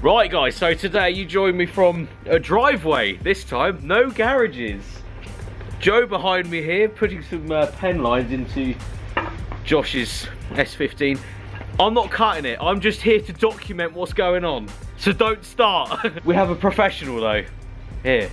Right guys, so today you join me from a driveway. This time, no garages. Joe behind me here, putting some pen lines into Josh's S15. I'm not cutting it, I'm just here to document what's going on. So don't start. We have a professional though, here.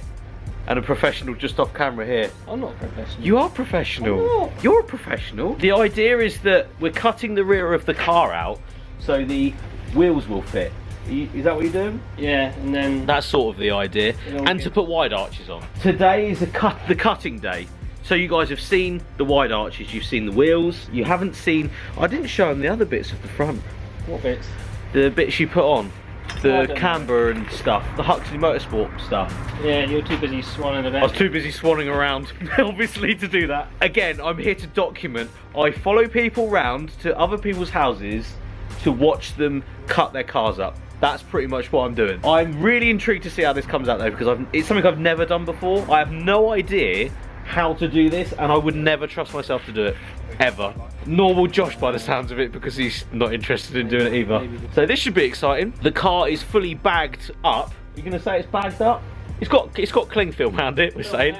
And a professional just off camera here. I'm not professional. You are professional. I'm not. You're a professional. The idea is that we're cutting the rear of the car out so the wheels will fit. Is that what you're doing? Yeah, and then... That's sort of the idea. And to put wide arches on. Today is the cutting day. So you guys have seen the wide arches, you've seen the wheels. You haven't seen... I didn't show them the other bits of the front. What bits? The bits you put on. The camber and stuff. The Huxley Motorsport stuff. Yeah, you're too busy swanning about. I was too busy swanning around, obviously, to do that. Again, I'm here to document. I follow people round to other people's houses to watch them cut their cars up. That's pretty much what I'm doing. I'm really intrigued to see how this comes out though, because it's something I've never done before. I have no idea how to do this, and I would never trust myself to do it, ever. Nor will Josh by the sounds of it, because he's not interested in doing it either. So this should be exciting. The car is fully bagged up. You're gonna say it's bagged up? It's got cling film around it, we're saying.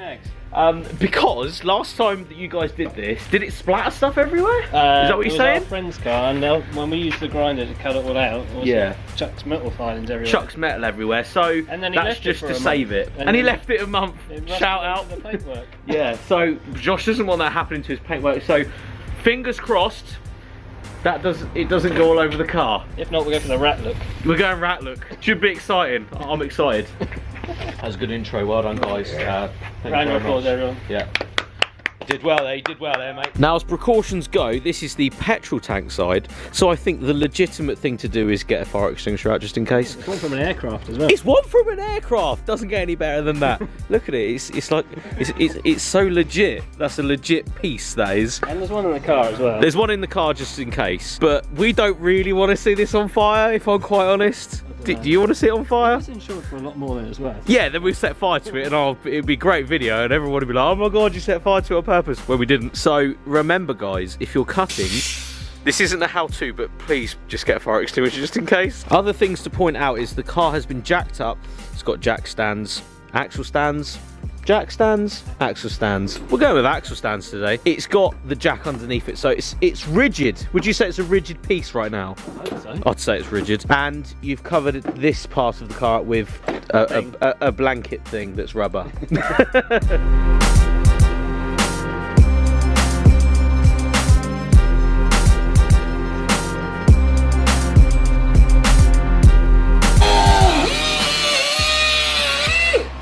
Because last time that you guys did this, did it splatter stuff everywhere? Is that what you're saying? Our friend's car, and when we used the grinder to cut it all out, chucks metal filings everywhere. Chucks metal everywhere, so that's just to save it. And he left it a month. Shout out. The paintwork. Yeah, so Josh doesn't want that happening to his paintwork, so fingers crossed it doesn't go all over the car. If not, we'll go for the rat look. We're going rat look. Should be exciting. I'm excited. That was a good intro, well done guys. Round of applause everyone. Yeah. You did well there, mate. Now as precautions go, this is the petrol tank side, so I think the legitimate thing to do is get a fire extinguisher out just in case. It's one from an aircraft as well. It's one from an aircraft! Doesn't get any better than that. Look at it, it's so legit. That's a legit piece, that is. And there's one in the car as well. There's one in the car just in case. But we don't really want to see this on fire, if I'm quite honest. Do you want to see it on fire? It's insured for a lot more than it's worth. Yeah, then we set fire to it, and it'd be a great video, and everyone would be like, oh my god, you set fire to it on purpose. Well, we didn't. So remember guys, if you're cutting, this isn't a how-to, but please just get a fire extinguisher just in case. Other things to point out is the car has been jacked up. It's got jack stands, axle stands, jack stands, axle stands. We're going with axle stands today. It's got the jack underneath it, so it's rigid. Would you say it's a rigid piece right now? I'd say it's rigid. And you've covered this part of the car with a blanket thing that's rubber.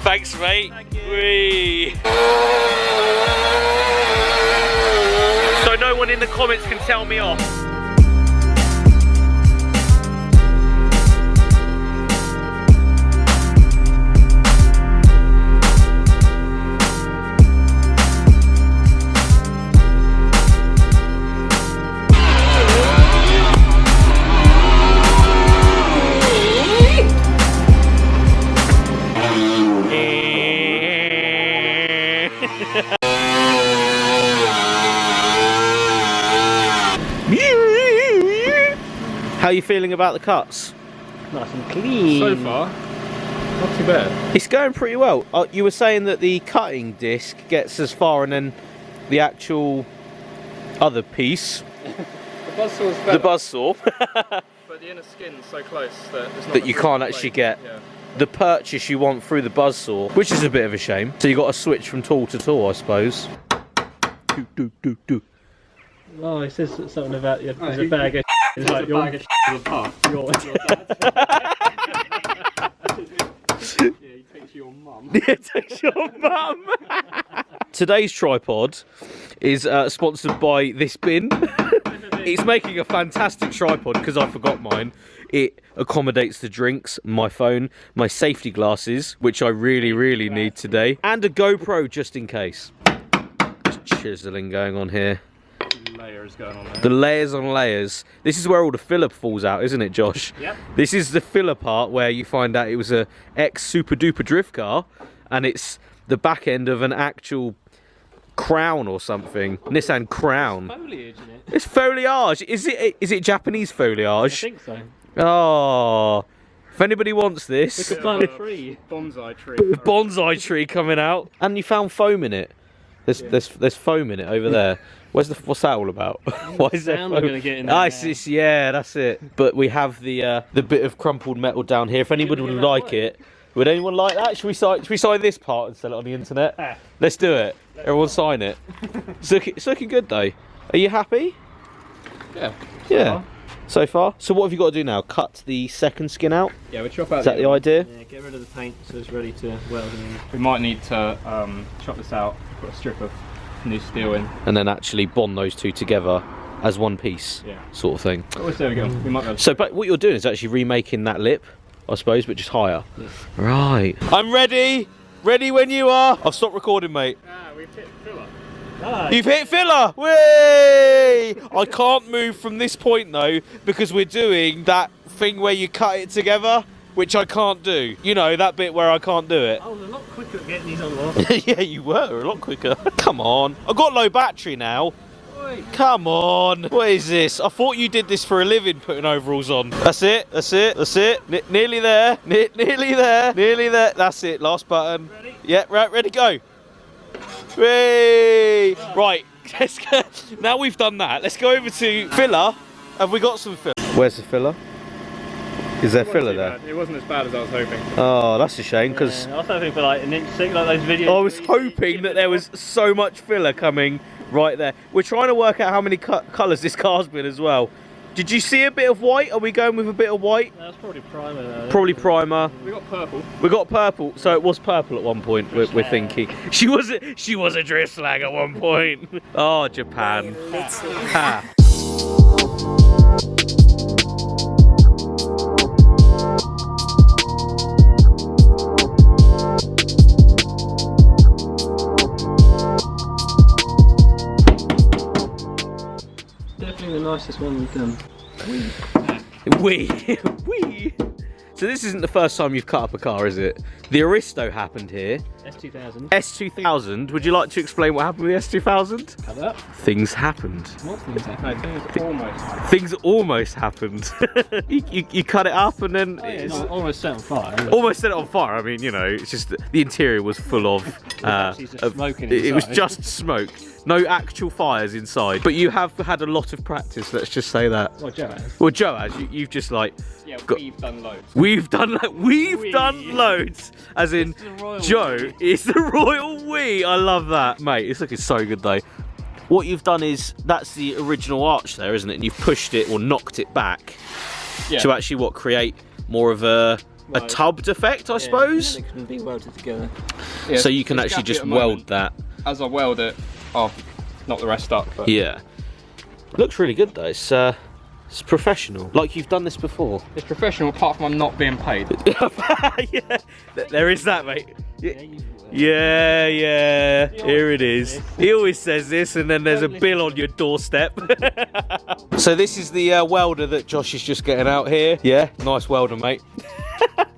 Thanks, mate. Thank you. Whee. So no one in the comments can tell me off. How are you feeling about the cuts? Nice and clean. So far, not too bad. It's going pretty well. You were saying that the cutting disc gets as far, and then the actual other piece, The buzzsaw's better, the buzzsaw, but the inner skin's so close that it's not that you can't actually get the purchase you want through the buzzsaw, which is a bit of a shame. So you got to switch from tool to tool, I suppose. Oh, it says something about there's a bag of It's like your bag of in the park. your Yeah, he takes your mum. It takes your mum. Today's tripod is sponsored by this bin. It's making a fantastic tripod because I forgot mine. It accommodates the drinks, my phone, my safety glasses, which I really need today, and a GoPro just in case. Just chiseling going on here. Layers going on there. The layers on layers. This is where all the filler falls out, isn't it, Josh? Yep. This is the filler part where you find out it was a ex super duper drift car, and it's the back end of an actual Crown or something. Nissan Crown. foliage in it. It's foliage. Is it Japanese foliage? I think so. Oh, If anybody wants this, Plant a tree. Bonsai tree. bonsai tree coming out. And you found foam in it. There's foam in it over there. What's that all about? Why is there Sound foam? we're gonna get in there now. Yeah, that's it. But we have the bit of crumpled metal down here. If anybody would like it, would anyone like that? Should we sign this part and sell it on the internet? Let's do it. Everyone sign it. It's looking good though. Are you happy? Yeah. Yeah. So far. So what have you got to do now? Cut the second skin out? Yeah, we chop out. Is that the idea? Yeah, get rid of the paint so it's ready to weld in. We might need to chop this out, put a strip of new steel in. And then actually bond those two together as one piece, sort of thing. Oh, there we go. We might be able to... So, but what you're doing is actually remaking that lip, I suppose, but just higher. Yeah. Right. I'm ready. Ready when you are. I've stopped recording, mate. we've hit filler. You've hit filler! Whee! I can't move from this point though, because we're doing that thing where you cut it together, which I can't do. You know, that bit where I can't do it. I was a lot quicker at getting these on. Yeah, you were a lot quicker. Come on. I've got low battery now. Oi. Come on. What is this? I thought you did this for a living, putting overalls on. That's it. That's it. That's it. Nearly there. Nearly there. Nearly there. That's it. Last button. Ready? Yeah, right. Ready, go. Whee! Right, let's go. Now we've done that, let's go over to filler. Have we got some filler? Where's the filler? Is there filler there? It wasn't as bad as I was hoping. Oh, that's a shame, because I was hoping for like an inch thick, like those videos. I was hoping that there was so much filler coming right there. We're trying to work out how many colours this car's been as well. Did you see a bit of white? Are we going with a bit of white? That's probably primer though. Probably primer. We got purple. We got purple, so it was purple at one point. We're thinking she was a dress slag at one point. Oh, Japan. Ha. Definitely the nicest one we've done. Wee. So this isn't the first time you've cut up a car, is it? The Aristo happened here. S2000. S2000. Would you like to explain what happened with the S2000? Cut up. Things happened. What things No, happened? things almost. Things almost happened. you cut it up and then It's almost set on fire. almost set it on fire. I mean, you know, it's just the interior was full of smoking it was inside. just smoke. No actual fires inside. But you have had a lot of practice, let's just say that. Well, Joe has. Well, Joe has. You've just like Yeah, got- we've done loads. We've done loads. As in, It's the royal Joe we. is the royal we. I love that, mate. It's looking so good though. What you've done is that's the original arch there, isn't it? And you've pushed it or knocked it back to actually create more of a tubbed effect, I suppose. They can be welded together. Yeah, So you can it's actually gappy just at the moment. weld that. As I weld it, I'll knock the rest up. But Yeah. Looks really good though. It's professional. Like you've done this before. it's professional apart from I'm not being paid. Yeah, there is that, mate. Yeah. Here it is. He always says this, and then there's a bill on your doorstep. So this is the welder that Josh is just getting out here. Yeah, nice welder, mate.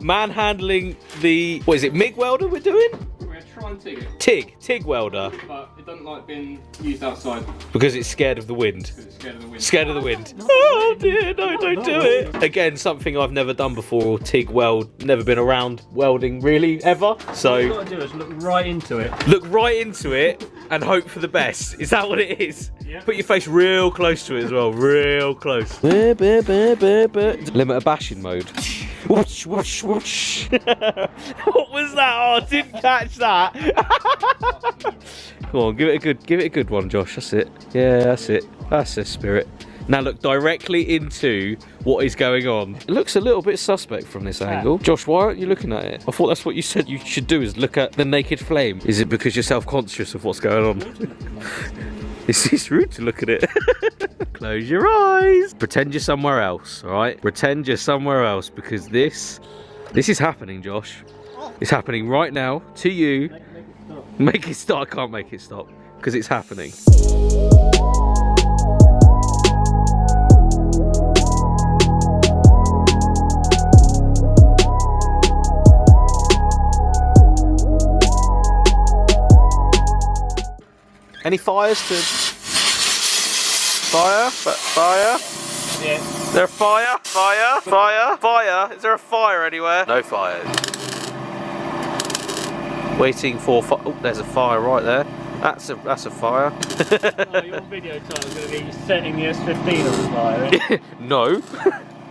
Manhandling the, what is it, MIG welder we're doing? We're trying to TIG welder, but it doesn't like being used outside because it's scared of the wind. because it's scared of the wind. Scared of the wind. Oh dear, no, don't do it. Again, something I've never done before, TIG weld, never been around welding really, ever. What So you got to do is look right into it. look right into it and hope for the best. Is that what it is? Yeah. Put your face real close to it as well, real close. Limiter bashing mode. Whoosh, whoosh, whoosh. What was that? Oh, I didn't catch that. Come on, give it a good one, Josh. That's it. Yeah, that's it. That's the spirit. Now look directly into what is going on. It looks a little bit suspect from this angle. Josh, why aren't you looking at it? I thought that's what you said you should do, is look at the naked flame. Is it because you're self-conscious of what's going on? It's rude to look at it. Close your eyes. Pretend you're somewhere else, all right? Pretend you're somewhere else, because this is happening, Josh. It's happening right now to you. Make it stop. I can't make it stop because it's happening. Any fires to fire? Yeah. Is there a fire? Fire? Fire? Fire? Is there a fire anywhere? No fires. Waiting for fire. Oh, there's a fire right there. That's a fire. Oh, your video time is going to be setting the S15 on fire. No.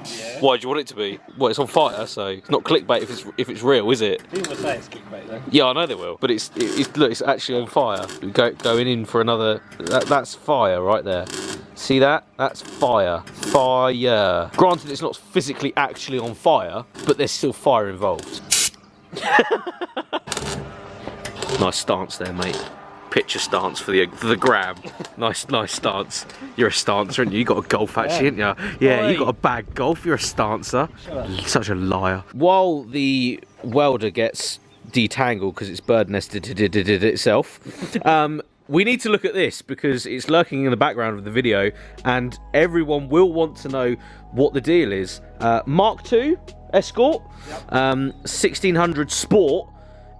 Yeah. Why do you want it to be? Well, it's on fire, so it's not clickbait if it's real, is it? People will say it's clickbait though. Yeah, I know they will, but look, it's actually on fire. Going in for another. That's fire right there. See that? That's fire. Fire. Granted, it's not physically actually on fire, but there's still fire involved. Nice stance there, mate. Picture stance for the gram. Nice stance. You're a stancer, aren't you? You got a golf actually, ain't you? Yeah, you got a bag golf. You're a stancer. Such a liar. While the welder gets detangled because it's bird nested itself, we need to look at this because it's lurking in the background of the video, and everyone will want to know what the deal is. Mark II Escort, 1600 Sport.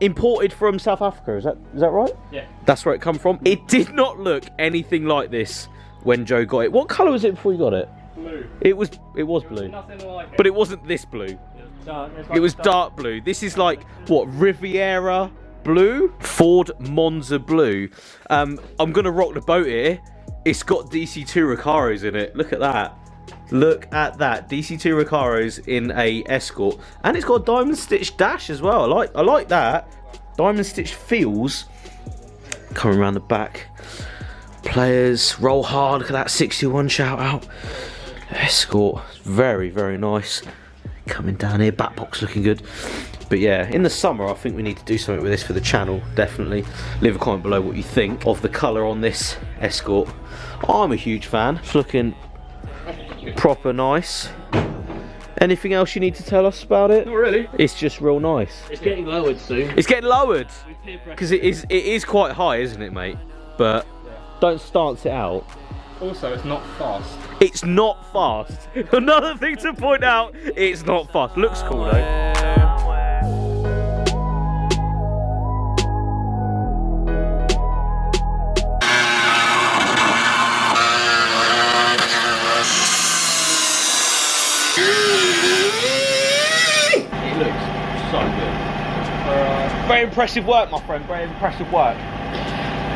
Imported from South Africa, is that right? Yeah. That's where it come from. It did not look anything like this when Joe got it. What colour was it before you got it? Blue. It was blue. Nothing like it. But it wasn't this blue. It was dark blue. This is like what, Riviera blue? Ford Monza blue. I'm gonna rock the boat here. It's got DC2 Recaros in it. Look at that. Look at that, DC2 Recaros in a Escort, and it's got a diamond stitched dash as well. I like that. Diamond stitched feels. Coming around the back. Players, roll hard. Look at that 61 shout out. Escort, very nice. Coming down here, back box looking good. But yeah, in the summer I think we need to do something with this for the channel, definitely. Leave a comment below what you think of the colour on this Escort. I'm a huge fan. It's looking proper nice. Anything else you need to tell us about it? Not really. It's just real nice. It's getting lowered soon. It's getting lowered because it is quite high, isn't it, mate? But don't stance it out. Also, it's not fast. It's not fast. Another thing to point out, it's not fast. Looks cool though. Very impressive work, my friend, very impressive work.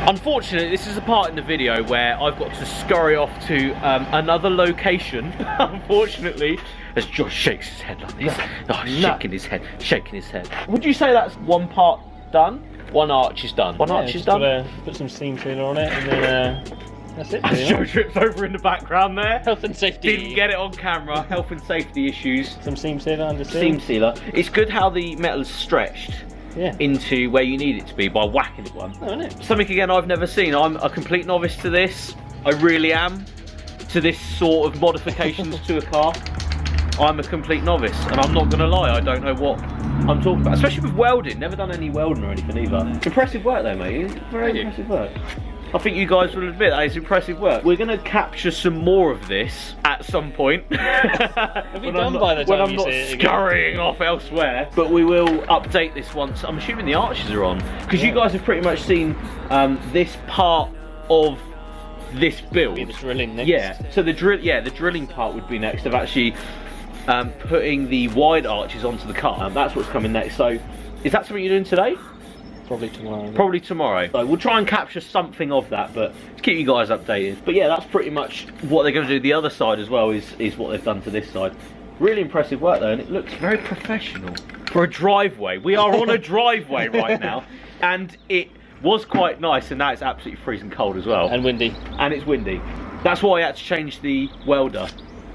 Unfortunately, this is a part in the video where I've got to scurry off to another location, unfortunately, as Josh shakes his head like this. Oh, shaking his head. Would you say that's one part done? One arch is done. One arch is done? Put some steam sealer on it and then that's it. As Joe trips over in the background there. Health and safety. Didn't get it on camera. Health and safety issues. Some seam sealer under seam sealer. It's good how the metal is stretched. Yeah. Into where you need it to be by whacking it one. Oh, isn't it? Something again I've never seen. I'm a complete novice to this. I really am. To this sort of modifications to a car. I'm a complete novice, and I'm not gonna lie, I don't know what I'm talking about. Especially with welding. Never done any welding or anything either. Impressive work though, mate. Very impressive work. I think you guys will admit that is impressive work. We're going to capture some more of this at some point. Have you done by the time when I'm you not see it scurrying off elsewhere. But we will update this once. I'm assuming the arches are on. Because you guys have pretty much seen this part of this build. The drilling next. Yeah. So the drilling part would be next of actually putting the wide arches onto the car. That's what's coming next. So is that something you're doing today? Probably tomorrow. Probably tomorrow. So we'll try and capture something of that, but to keep you guys updated. But yeah, that's pretty much what they're going to do. The other side as well is what they've done to this side. Really impressive work though, and it looks very professional. For a driveway. We are on a driveway right now, and it was quite nice, and now it's absolutely freezing cold as well. And windy. And it's windy. That's why I had to change the welder.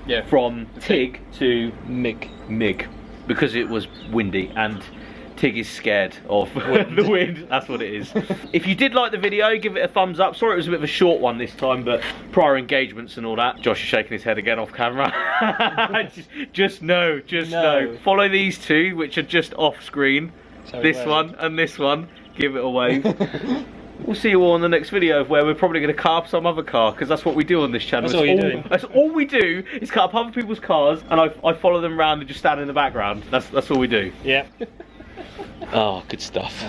Yeah. From TIG to MIG. Because it was windy, and TIG is scared of the wind. That's what it is. If you did like the video, give it a thumbs up. Sorry it was a bit of a short one this time, but prior engagements and all that. Josh is shaking his head again off camera. just know. Follow these two, which are just off screen. This one and this one. Give it a wave. We'll see you all in the next video where we're probably going to car up some other car, because that's what we do on this channel. That's all you're doing. That's all we do is cut up other people's cars, and I follow them around and just stand in the background. That's all we do. Yeah. Oh, good stuff.